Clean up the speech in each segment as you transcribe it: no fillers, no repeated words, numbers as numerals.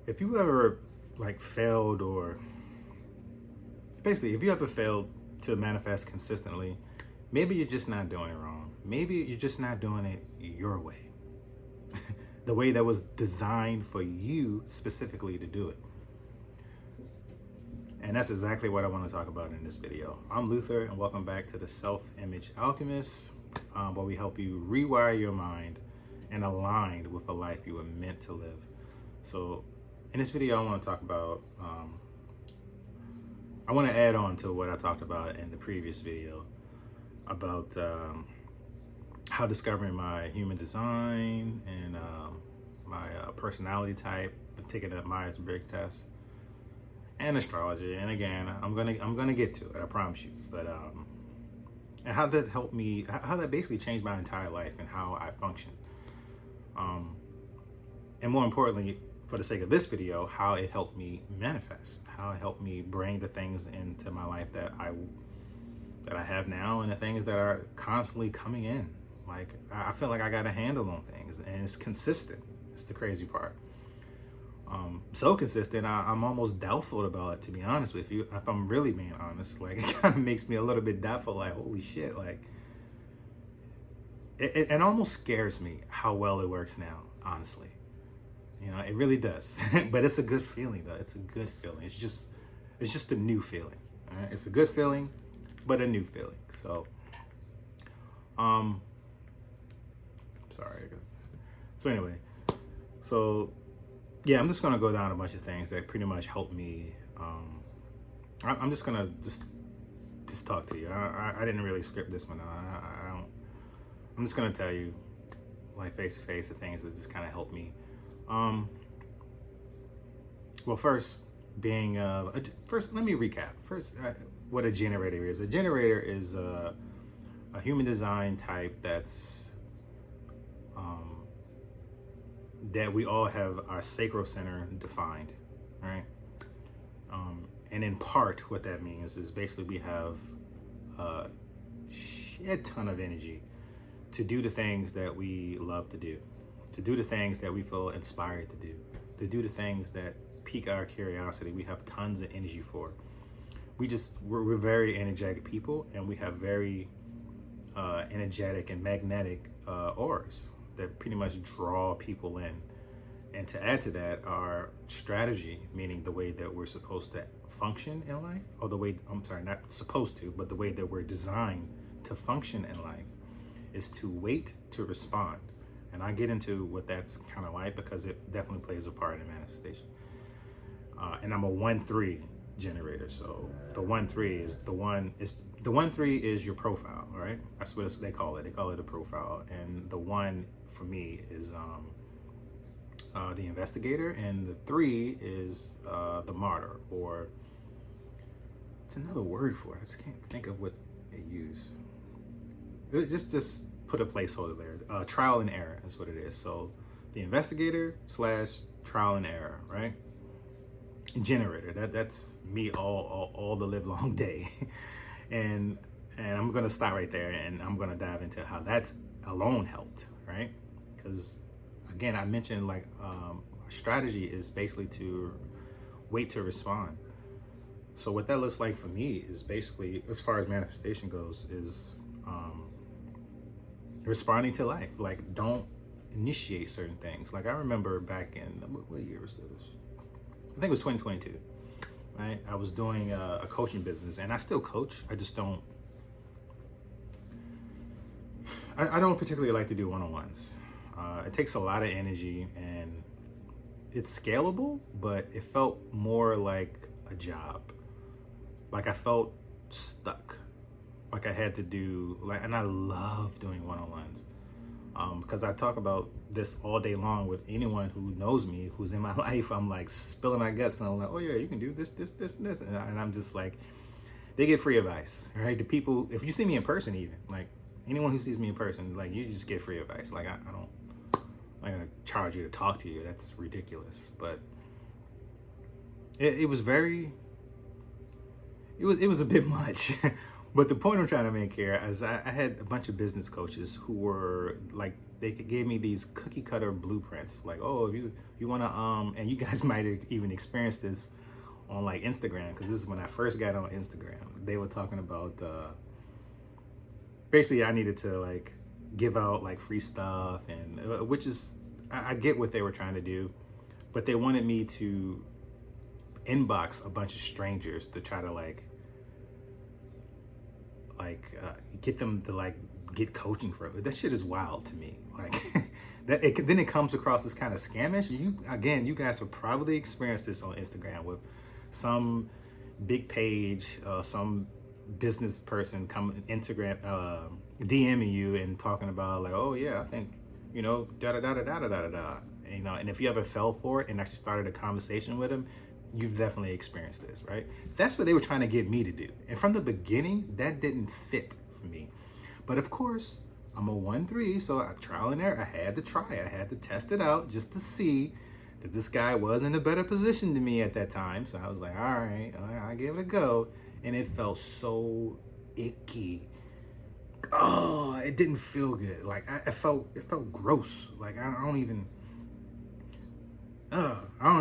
If you ever like failed, or basically if you ever failed to manifest consistently, maybe you're just not doing it wrong. Maybe you're just not doing it your way. The way that was designed for you specifically to do it. And that's exactly what I want to talk about in this video. I'm Luther, and welcome back to the Self-Image Alchemist, where we help you rewire your mind and align with a life you were meant to live. So in this video, I want to talk about, I want to add on to what I talked about in the previous video about how discovering my human design and my personality type, taking that Myers-Briggs test, and astrology. And again, I'm gonna get to it, I promise you. But and how that helped me, how that basically changed my entire life and how I function. And more importantly, for the sake of this video, how it helped me manifest, how it helped me bring the things into my life that I have now, and the things that are constantly coming in. Like, I feel like I got a handle on things, and it's consistent. It's the crazy part. So consistent, I'm almost doubtful about it, to be honest with you. If I'm really being honest, like, it kind of makes me a little bit doubtful, like, holy shit, like, it almost scares me how well it works now, honestly. You know, it really does. But it's a good feeling, though. It's a good feeling. It's just a new feeling. Right? It's a good feeling, but a new feeling. So, sorry. So anyway, yeah, I'm just gonna go down a bunch of things that pretty much helped me. I'm just gonna just talk to you. I didn't really script this one. I don't. I'm just gonna tell you, like, face to face, the things that just kind of helped me. Well, first, first, let me recap. First, what a generator is. A generator is a human design type that's that we all have our sacral center defined, right? And in part, what that means is basically we have a shit ton of energy to do the things that we love to do the things that we feel inspired to do the things that pique our curiosity. We have tons of energy for. We're very energetic people, and we have very energetic and magnetic auras that pretty much draw people in. And to add to that, our strategy, meaning the way that we're supposed to function in life, or the way, I'm sorry, not supposed to, but the way that we're designed to function in life, is to wait to respond. And I get into what that's kind of like, because it definitely plays a part in manifestation. And I'm a 1-3 generator. So the 1-3 is the 1-3 is your profile, all right? That's what they call it. They call it a profile. And the 1 for me is the investigator, and the 3 is the martyr, or it's another word for it. I just can't think of what they use. Just put a placeholder there. Trial and error is what it is. So the investigator / trial and error, right? Generator. That's me all the live long day. and I'm gonna stop right there, and I'm gonna dive into how that's alone helped, right? Because again, I mentioned, like, strategy is basically to wait to respond. So what that looks like for me is basically, as far as manifestation goes, is responding to life. Like, don't initiate certain things. Like, I remember back in, what year was this? I think it was 2022, right? I was doing a coaching business, and I still coach. I just don't, I don't particularly like to do one-on-ones. It takes a lot of energy, and it's scalable, but it felt more like a job. Like, I felt stuck. Like I had to do, like, and I love doing one-on-ones, because I talk about this all day long with anyone who knows me, who's in my life. I'm like spilling my guts, and I'm like, oh yeah, you can do this, and I'm just like, they get free advice, right? The people, if you see me in person, even, like, anyone who sees me in person, like, you just get free advice. Like, I'm not gonna charge you to talk to you. That's ridiculous. But it was very, it was a bit much. But the point I'm trying to make here is I had a bunch of business coaches who were like they gave me these cookie cutter blueprints. Like, oh, if you want to, and you guys might have even experienced this on like Instagram, because this is when I first got on Instagram. They were talking about basically I needed to like give out like free stuff, and which is I get what they were trying to do, but they wanted me to inbox a bunch of strangers to try to like get them to like get coaching from it. That shit is wild to me. Like then it comes across as kind of scamish. You guys have probably experienced this on Instagram with some big page, some business person come Instagram DMing you and talking about like, oh yeah, I think da da da da da da da da. And if you ever fell for it and actually started a conversation with them, you've definitely experienced this, right? That's what they were trying to get me to do. And from the beginning, that didn't fit for me. But of course, I'm a 1-3, so trial and error. I had to try it. I had to test it out just to see that this guy was in a better position than me at that time. So I was like, all right, I give it a go. And it felt so icky. Oh, it didn't feel good. Like it felt gross. Like I don't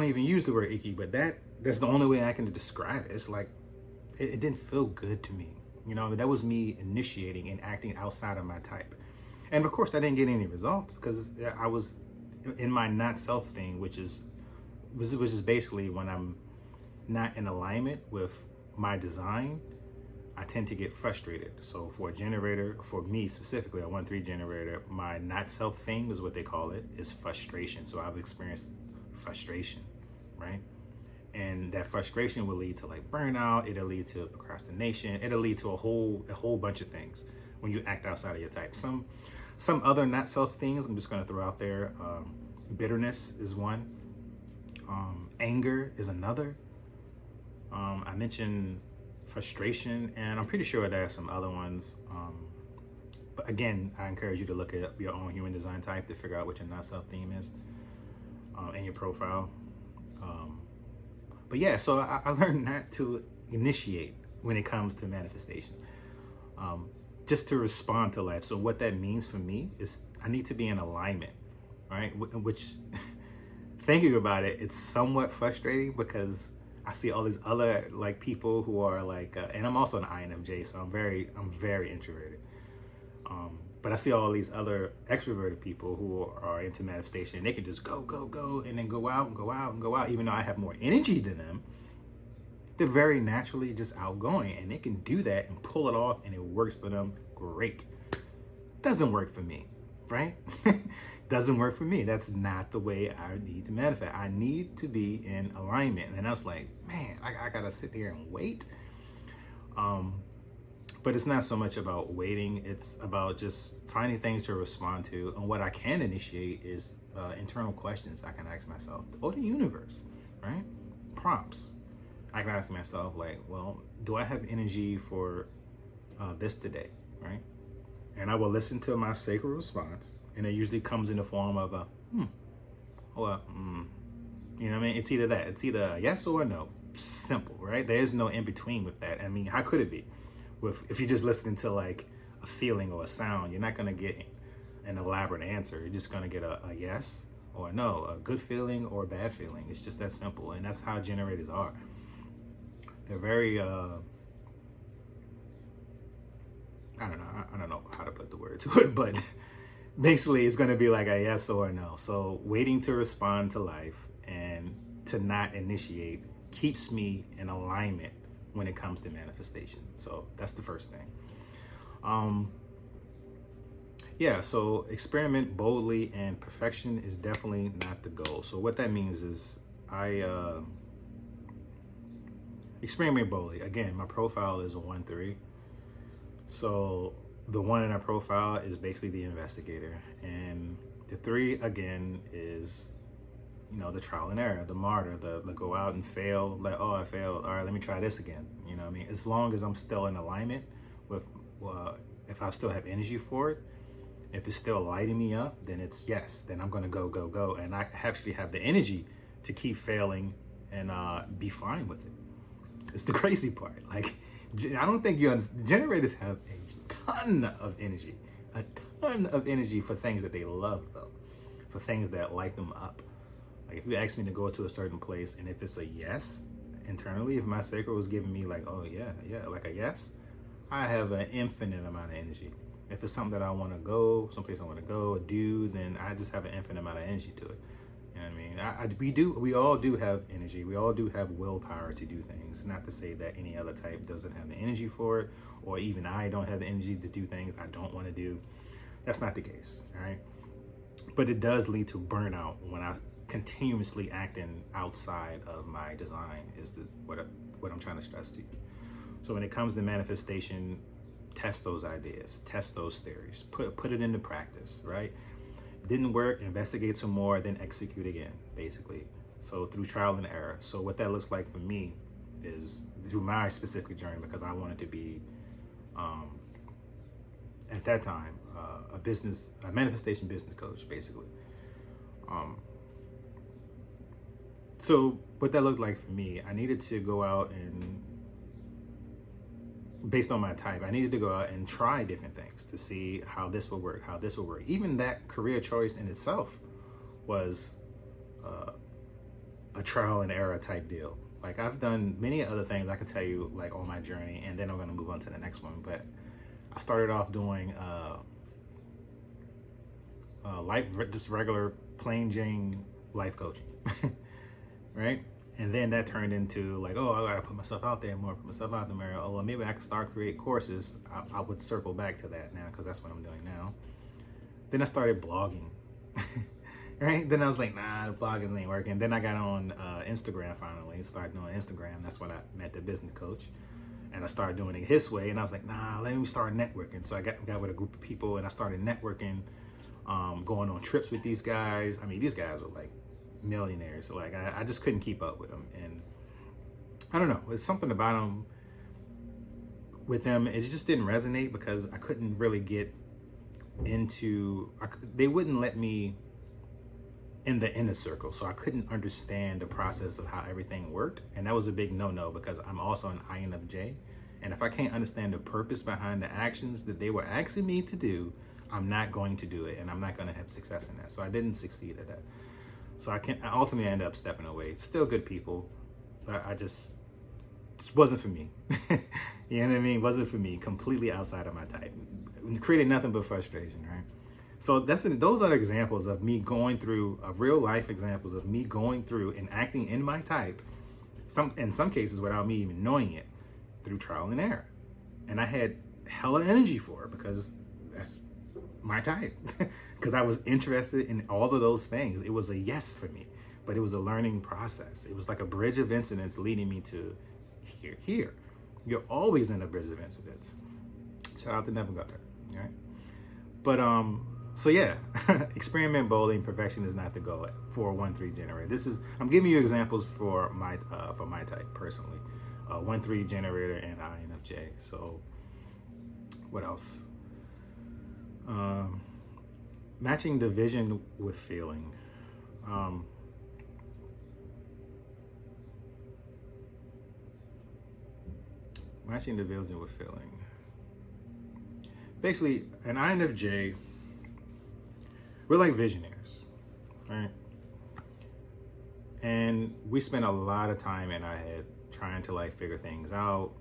even use the word icky, but that's the only way I can describe it. It's like it didn't feel good to me. That was me initiating and acting outside of my type. And of course I didn't get any results because I was in my not self thing, which is basically when I'm not in alignment with my design, I tend to get frustrated. So for a generator, for me specifically, a 1-3 generator, my not self thing is what they call it, is frustration. So I've experienced frustration, right? And that frustration will lead to like burnout. It'll lead to procrastination. It'll lead to a whole bunch of things when you act outside of your type. Some other not self things I'm just going to throw out there. Bitterness is one. Anger is another. I mentioned frustration, and I'm pretty sure there are some other ones. But again, I encourage you to look at your own human design type to figure out what your not self theme is in your profile. But yeah, so I learned not to initiate when it comes to manifestation, just to respond to life. So what that means for me is I need to be in alignment, right? Which, thinking about it, it's somewhat frustrating because I see all these other like people who are like, and I'm also an INFJ, so I'm very introverted. But I see all these other extroverted people who are into manifestation, and they can just go, and then go out and go out and go out. Even though I have more energy than them, they're very naturally just outgoing, and they can do that and pull it off, and it works for them great. Doesn't work for me, right? Doesn't work for me. That's not the way I need to manifest. I need to be in alignment. And I was like, man, I gotta sit there and wait. But it's not so much about waiting. It's about just finding things to respond to. And what I can initiate is internal questions I can ask myself, or the universe, right? Prompts. I can ask myself like, well, do I have energy for this today, right? And I will listen to my sacred response. And it usually comes in the form of a, you know what I mean? It's either that. It's either a yes or a no. Simple, right? There's no in between with that. I mean, how could it be? If you're just listening to like a feeling or a sound, you're not going to get an elaborate answer. You're just going to get a yes or a no, a good feeling or a bad feeling. It's just that simple. And that's how generators are. They're very, I don't know how to put the word to it, but basically it's going to be like a yes or a no. So waiting to respond to life and to not initiate keeps me in alignment when it comes to manifestation. So that's the first thing. Yeah, so experiment boldly, and perfection is definitely not the goal. So what that means is I experiment boldly. Again, my profile is a 1-3. So the 1 in our profile is basically the investigator, and the 3 again is, the trial and error, the martyr, the go out and fail, like, oh, I failed, all right, let me try this again. You know what I mean? As long as I'm still in alignment with, if I still have energy for it, if it's still lighting me up, then it's yes, then I'm gonna go. And I actually have the energy to keep failing and be fine with it. It's the crazy part. Like, I don't think generators have a ton of energy. a ton of energy for things that they love, though, for things that light them up. Like if you ask me to go to a certain place, and if it's a yes internally, if my sacral was giving me like, oh yeah, like a yes, I have an infinite amount of energy. If it's something that I want to go, someplace I want to go or do, then I just have an infinite amount of energy to it. You know what I mean? We all do have energy. We all do have willpower to do things. Not to say that any other type doesn't have the energy for it, or even I don't have the energy to do things I don't want to do. That's not the case, all right? But it does lead to burnout when I continuously acting outside of my design is what I'm trying to stress to you. So when it comes to manifestation, test those ideas, test those theories, put it into practice, right? Didn't work, investigate some more, then execute again, basically. So through trial and error. So what that looks like for me is through my specific journey, because I wanted to be, at that time, a manifestation business coach, basically. So what that looked like for me, I needed to go out and, based on my type, I needed to go out and try different things to see how this will work, Even that career choice in itself was a trial and error type deal. Like I've done many other things I could tell you like on my journey, and then I'm gonna move on to the next one. But I started off doing just regular plain Jane life coaching, right? And then that turned into like, oh, I gotta put myself out there more, Oh, well, maybe I can start create courses. I would circle back to that now because that's what I'm doing now. Then I started blogging, right? Then I was like, nah, the blogging ain't working. Then I got on Instagram finally, started doing Instagram. That's when I met the business coach. And I started doing it his way. And I was like, nah, let me start networking. So I got with a group of people and I started networking, going on trips with these guys. I mean, these guys were like millionaires. So like I just couldn't keep up with them, and I don't know, it's something about them with them, it just didn't resonate because I couldn't really get into, they wouldn't let me in the inner circle, so I couldn't understand the process of how everything worked. And that was a big no-no because I'm also an INFJ, and if I can't understand the purpose behind the actions that they were asking me to do, I'm not going to do it, and I'm not going to have success in that. So I didn't succeed at that. So I ultimately ended up stepping away. Still good people, but I just wasn't for me. You know what I mean? Wasn't for me. Completely outside of my type. Created nothing but frustration, right? So those are examples of me going through, real life examples of me going through and acting in my type, in some cases without me even knowing it, through trial and error. And I had hella energy for it because that's my type, because I was interested in all of those things. It was a yes for me, but it was a learning process. It was like a bridge of incidents leading me to here. You're always in a bridge of incidents. Shout out to Neville Guthrie, right? But so yeah, experiment boldly. Perfection is not the goal for a 1-3 generator. I'm giving you examples for my type personally, 1-3 generator and INFJ. So what else? Matching the vision with feeling. Matching the vision with feeling. Basically, an INFJ, we're like visionaries, right? And we spend a lot of time in our head trying to like figure things out.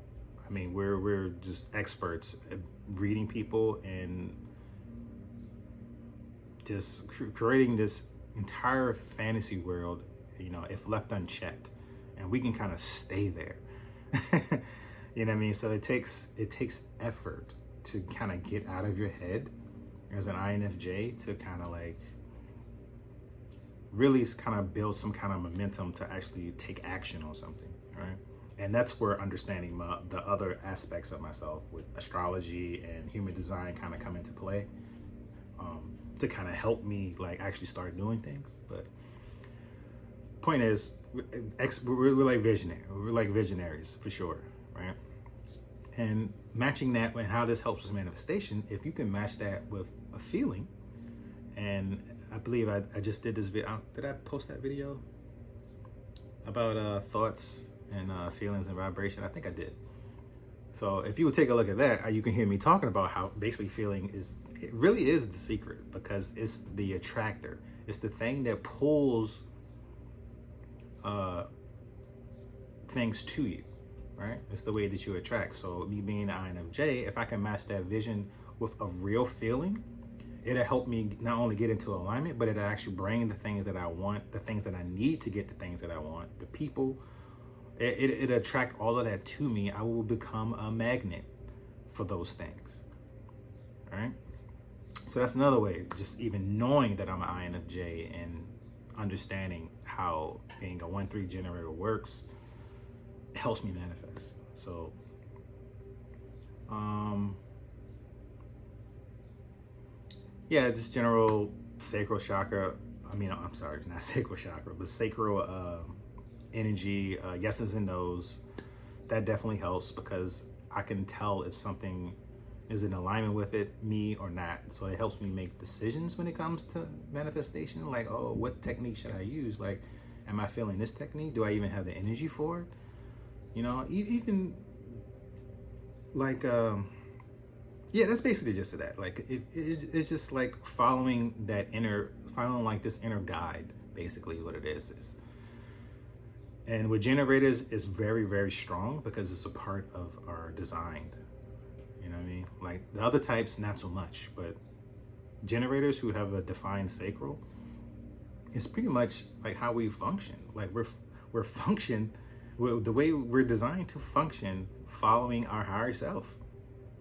I mean, we're just experts at reading people and just creating this entire fantasy world, you know, if left unchecked, and we can kind of stay there. You know what I mean? So it takes effort to kind of get out of your head as an INFJ to kind of like really kind of build some kind of momentum to actually take action on something, right? And that's where understanding the other aspects of myself with astrology and human design kind of come into play, to kind of help me like actually start doing things. But point is, we're like visionaries. We're like visionaries for sure, right? And matching that and how this helps with manifestation, if you can match that with a feeling, and I believe I just did this video. Did I post that video about thoughts and feelings and vibration? I think I did. So if you would take a look at that, you can hear me talking about how basically feeling it really is the secret, because it's the attractor. It's the thing that pulls things to you, right? It's the way that you attract. So me being an INFJ, if I can match that vision with a real feeling, it'll help me not only get into alignment, but it'll actually bring the things that I want, the things that I need to get the things that I want, the people. It'll attract all of that to me. I will become a magnet for those things, right? So that's another way, just even knowing that I'm an INFJ and understanding how being a 1-3 generator works helps me manifest. So, yeah, this general sacral chakra, I'm sorry, not sacral chakra, but sacral energy, yeses and nos, that definitely helps, because I can tell if something is in alignment with me or not. So it helps me make decisions when it comes to manifestation. Like, oh, what technique should I use? Like, am I feeling this technique? Do I even have the energy for it? Even like, yeah, that's basically just that. Like, it's just like following like this inner guide, basically what it is. And with generators, it's very, very strong because it's a part of our design. You know what I mean? Like the other types, not so much, but generators who have a defined sacral, it's pretty much like how we function. Like we're the way we're designed to function, following our higher self.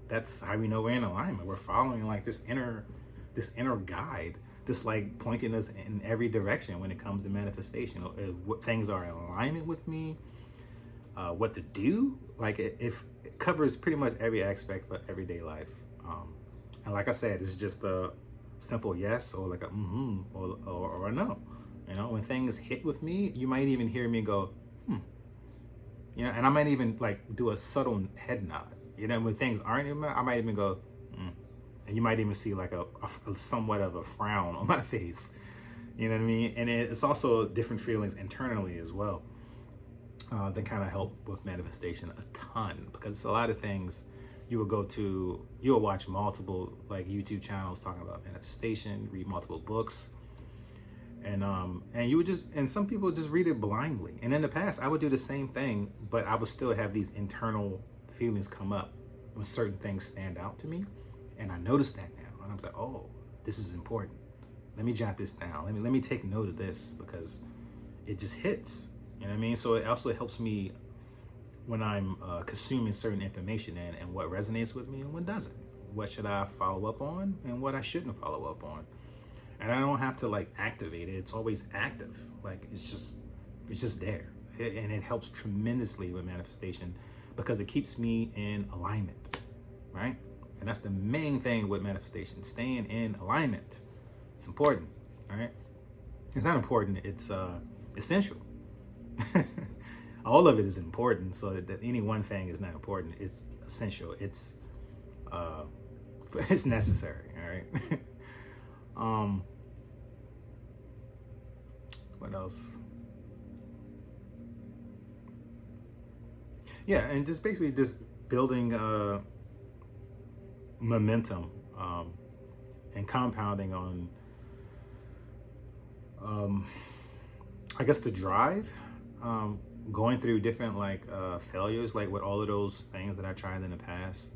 That's how we know we're in alignment. We're following like this inner guide, just like pointing us in every direction when it comes to manifestation. What things are in alignment with me, what to do. Like it covers pretty much every aspect for everyday life. And like I said, it's just a simple yes or like a or a no. When things hit with me, you might even hear me go, and I might even like do a subtle head nod. When things aren't in I might even go, and you might even see like a somewhat of a frown on my face. You know what I mean? And it's also different feelings internally as well. That kind of help with manifestation a ton, because it's a lot of things you'll watch multiple like YouTube channels talking about manifestation, read multiple books, and you would and some people just read it blindly. And in the past, I would do the same thing, but I would still have these internal feelings come up when certain things stand out to me, and I notice that now, and I'm like, oh, this is important. Let me jot this down. Let me take note of this, because it just hits. You know what I mean? So it also helps me when I'm consuming certain information and what resonates with me and what doesn't. What should I follow up on and what I shouldn't follow up on. And I don't have to like activate it. It's always active. Like it's just there. And it helps tremendously with manifestation because it keeps me in alignment, right? And that's the main thing with manifestation, staying in alignment. It's important, all right? It's not important, it's essential. All of it is important, so that any one thing is not important. It's essential. It's necessary. All right. What else? Yeah, and just basically just building momentum and compounding on, I guess, the drive. Going through different like failures, like with all of those things that I tried in the past,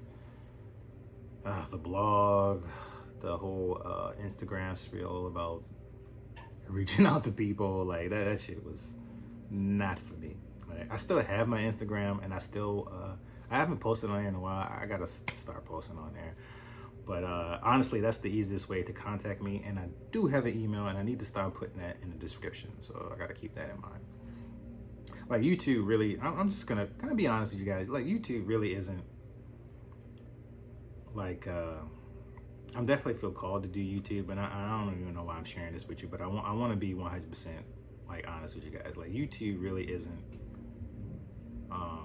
the blog, the whole Instagram spiel about reaching out to people, like that shit was not for me. Like, I still have my Instagram, and I haven't posted on there in a while. I gotta start posting on there. But honestly, that's the easiest way to contact me, and I do have an email, and I need to start putting that in the description, so I gotta keep that in mind. Like YouTube really, I'm just gonna kind of be honest with you guys, like YouTube really isn't like, I'm definitely feel called to do YouTube, and I don't even know why I'm sharing this with you, but I want to be 100% like honest with you guys. Like YouTube really isn't, I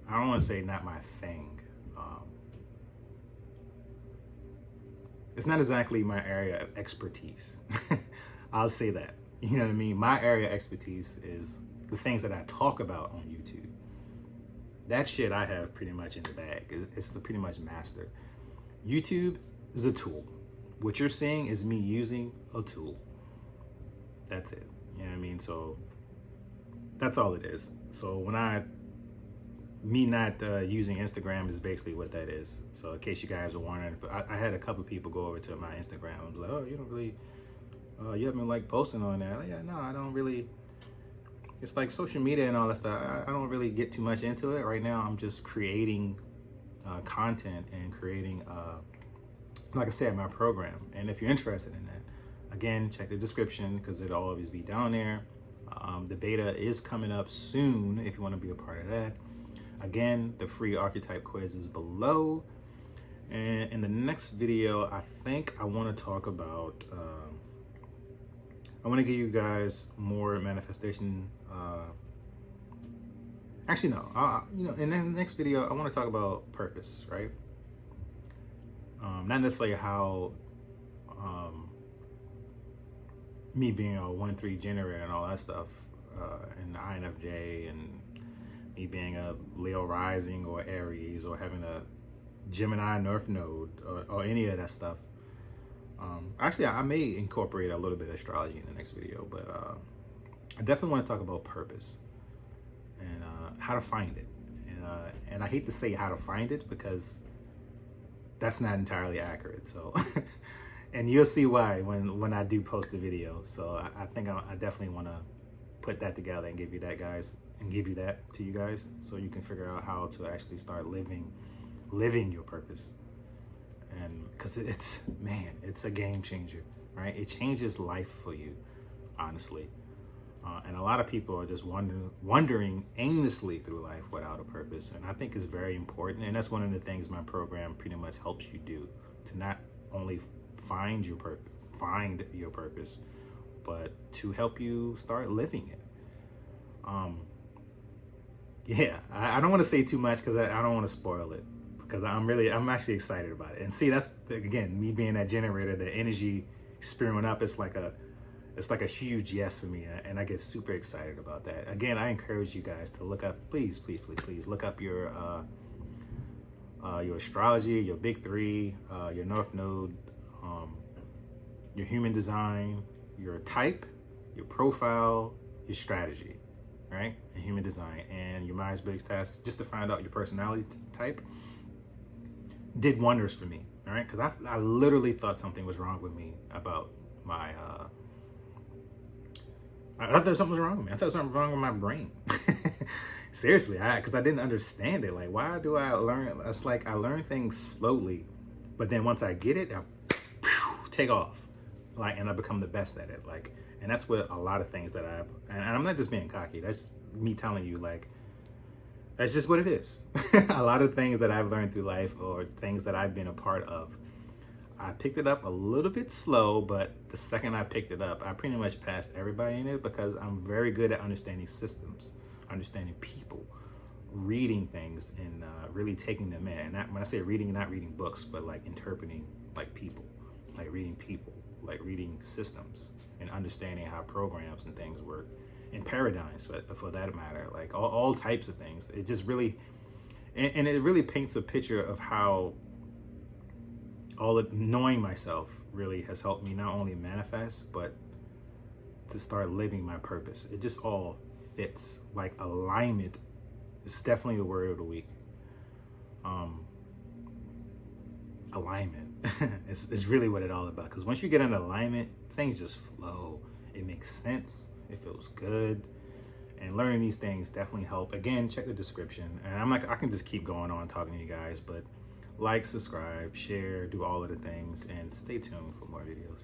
don't want to say not my thing. It's not exactly my area of expertise. I'll say that. You know what I mean? My area of expertise is the things that I talk about on YouTube. That shit I have pretty much in the bag. It's the pretty much master. YouTube is a tool. What you're seeing is me using a tool. That's it. You know what I mean? So that's all it is. So me not using Instagram is basically what that is. So in case you guys are wondering, I had a couple people go over to my Instagram and be like, oh, you don't really, you haven't like posting on there. Like, yeah, no, I don't really. It's like social media and all that stuff. I don't really get too much into it right now. I'm just creating content and creating, like I said, my program. And if you're interested in that, again, check the description because it'll always be down there. The beta is coming up soon if you want to be a part of that. Again, the free archetype quiz is below. And in the next video, I think I want to talk about, I want to give you guys more manifestation. Actually, no. In the next video, I want to talk about purpose, right? Not necessarily how me being a 1-3 generator and all that stuff, and the INFJ, and me being a Leo rising or Aries, or having a Gemini North Node, or any of that stuff. Actually, I may incorporate a little bit of astrology in the next video, but I definitely want to talk about purpose and how to find it. And I hate to say how to find it because that's not entirely accurate. So, and you'll see why when I do post the video. So I think I definitely want to put that together and give you that, guys, and give you that to you guys, so you can figure out how to actually start living your purpose. And because it's a game changer, right? It changes life for you, honestly. And a lot of people are just wandering aimlessly through life without a purpose. And I think it's very important. And that's one of the things my program pretty much helps you do, to not only find your purpose, but to help you start living it. Yeah, I don't want to say too much because I don't want to spoil it, because I'm actually excited about it. And see, that's, again, me being that generator, the energy spewing up, it's like a huge yes for me, and I get super excited about that. Again, I encourage you guys to look up, please look up your astrology, your big three, your North Node, your human design, your type, your profile, your strategy, right? And human design, and your Myers-Briggs test, just to find out your personality type. Did wonders for me, all right? Because I literally thought something was wrong with me about my, I thought something was wrong with me. I thought something was wrong with my brain. Seriously, because I didn't understand it. Like, why do I learn? It's like I learn things slowly, but then once I get it, I take off, like, and I become the best at it. Like, and that's what a lot of things that and I'm not just being cocky. That's just me telling you, like, that's just what it is. A lot of things that I've learned through life, or things that I've been a part of, I picked it up a little bit slow, but the second I picked it up, I pretty much passed everybody in it, because I'm very good at understanding systems, understanding people, reading things, and really taking them in. And when I say reading, not reading books, but like interpreting like people, like reading people, like reading systems, and understanding how programs and things work, and paradigms for that matter, like all types of things. It just really, and it really paints a picture of how all of knowing myself really has helped me not only manifest, but to start living my purpose. It just all fits. Like, alignment is definitely the word of the week. Alignment is really what it's all about. Because once you get in alignment, things just flow. It makes sense. It feels good. And learning these things definitely help. Again, check the description. And I can just keep going on talking to you guys, but like, subscribe, share, do all of the things, and stay tuned for more videos.